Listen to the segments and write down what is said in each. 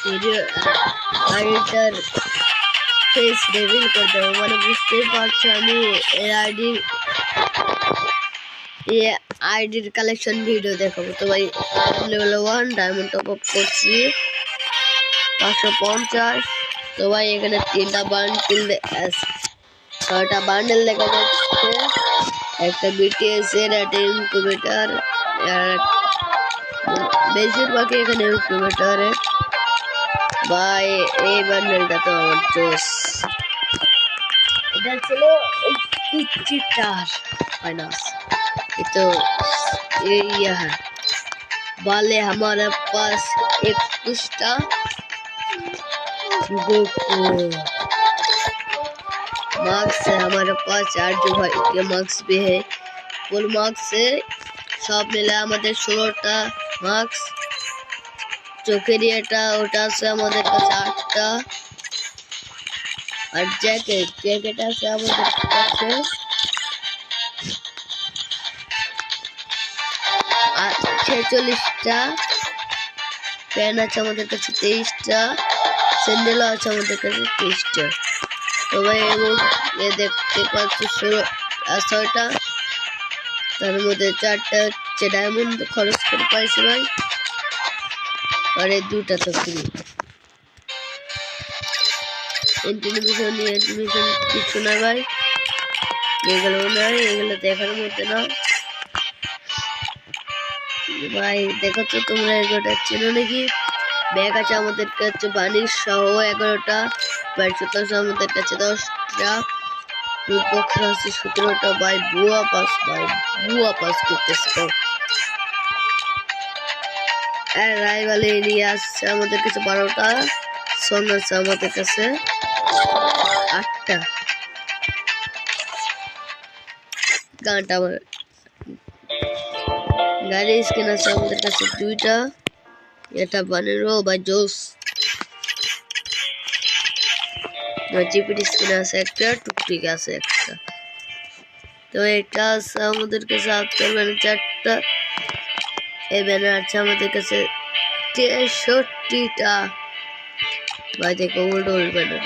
Video আইডিটার face reveal করে দেবো, মানে বুঝতেই পারছো আমি আইডির কালেকশন ভিডিও দেখাবো। তো ভাই লেভেল 1 ডায়মন্ড টপ আপ করছি 550। তো ভাই এখানে 3টা বান্ডেল 6টা বান্ডেল দেখা যাচ্ছে, একটা বিটিএস এর একটা ইনকিউবেটর, বেশিরভাগ এখানে ইনকিউবেটর। ভাই এই বান্ডেলটা তো আমার জোস, এটা ছিল 50 फाइनस। तो ये है वाले हमारे पास 21टा गोकू मार्क्स है, हमारे पास 4 जो भाई के मार्क्स भी है। फुल मार्क्स से सब मिला हमारे 16टा मार्क्स। चोकेरियाटा ওটা আছে আমাদের কাছে 8টা, আর জ্যাকেট আছে আমাদের কাছে 46টা, প্যান আছে আমাদের কাছে 23টা, স্যান্ডেল আছে আমাদের কাছে 23টা। তো ভাই এবং এ দেখতে পাচ্ছি 16টা, তার মধ্যে 4টা হচ্ছে ডায়মন্ড খরচ করে পাইছি ভাই, আর এই 2টা তো ফ্রি। ইন্টিমিশন কিছু না ভাই, এগুলো দেখার মধ্যে না ভাই। দেখো তো তোমরা এগুলোটা চেনো নাকি? ব্যাগ আছে আমাদের কাছে বানির সহ 11টা, ব্যাটশট আছে আমাদের কাছে 10টা, বক্স আছে 17টা। ভাই বুয়া পাস করতেছে তো। আর রাইভাল এরিয়া আছে আমাদের কাছে 12টা, সং আছে আমাদের কাছে 8টা, গানটা আমার গাড়ি স্কিন আছে আমাদের কাছে 2টা, এটা বানেরো ভাই জোস। জিপিটি স্কিন আছে একটা, টুকটিক আছে একটা। তো এটা আছে আমাদের কাছে 4টা, এই ব্যানার আছে আমাদের কাছে 63টা। ভাই দেখো ওল্ড ব্যানার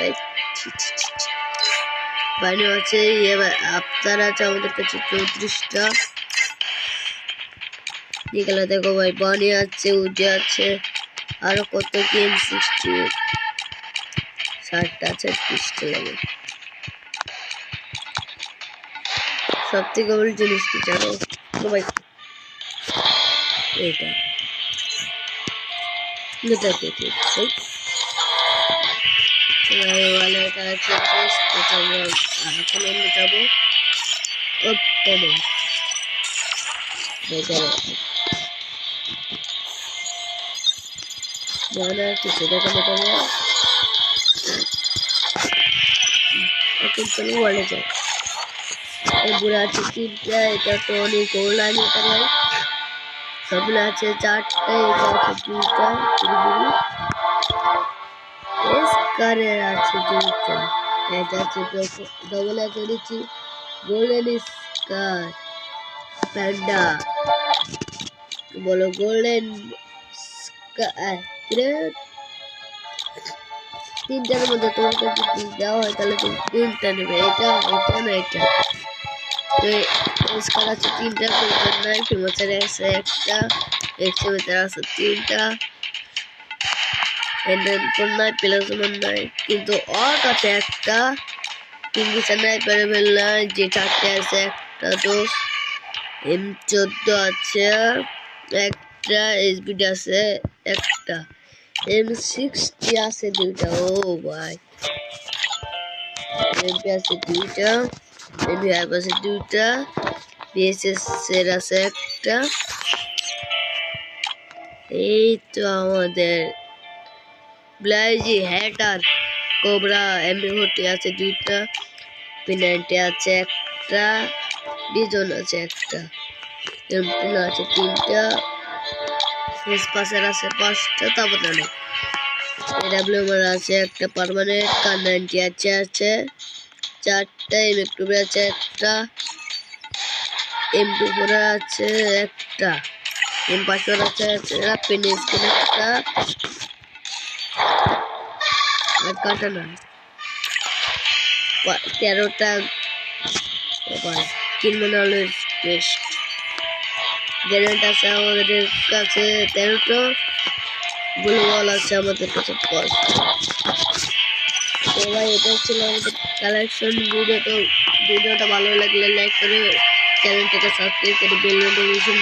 বানি আছে, আপনার আছে আমাদের কাছে 34টা। নিকলা দেখো ভাই বানি আছে, উজে আছে, আরো কত গেম 60টা আছে, 30টা লাগে। সব থেকে বড় জিনিস কি জানো তো ভাই? এটা দেখো এটা আছে, এখন আমি যাবো কিছু দেখানো যাবে এখন, চলো ওয়ার্ল্ডে যাই। এই বুড়া আছে 3টা, এটা তো অনেক গোল লাগে ভাই। সবগুলো আছে 4টা, এটা আছে 2টা, স্কারের আছে 2টা, এটা আছে ডবল আছে দিচ্ছি গোল্ডেন স্কার প্যান্ডা, বলো গোল্ডেন স্কার। 3টার মধ্যে তোমাকে যদি দেওয়া হয় তাহলে তুমি 3টা নেবে, এটা না এটা। তো স্কার আছে 3টা, নাই ফেমাসের আছে 1টা, এক্সেমিটার আছে 3টা, নাই প্লাজমান নাই, কিন্তু ওর কাছে একটা কিংফিশার নাই, প্যারাবেল নাই, যে 4টে আছে একটা, তো M14 আছে একটা, SBD আছে একটা, M60 আছে 2টা। ও ভাই MP আছে 2টা, MVR আছে 2টা, BSS এর আছে একটা। এই তো আমাদের ব্লাইজি হ্যাটার কোবরা M40 আছে 2টা, P90 আছে একটা, বিজন আছে একটা, M10 আছে 3টা, ফেসপাসের আছে 5টা, তারপর না AWM আছে একটা, পার্মানেন্ট কার90 আছে 4টা, M2 আছে একটা, M24 আছে একটা, M5 আছে একটা, পেন স্কিন একটা, আর কাটানা 13টা ক্রিমিনালের টেস্ট গ্রেনেড আছে আমাদের কাছে 13টা, গ্লোবাল আছে আমাদের কাছে 5টা। তো ভাই এটা ছিল আমাদের কালেকশন। ভিডিওটা ভালো লাগলে লাইক করে চ্যানেলটাকে সাবস্ক্রাইব করে বেল নোটিফিকেশন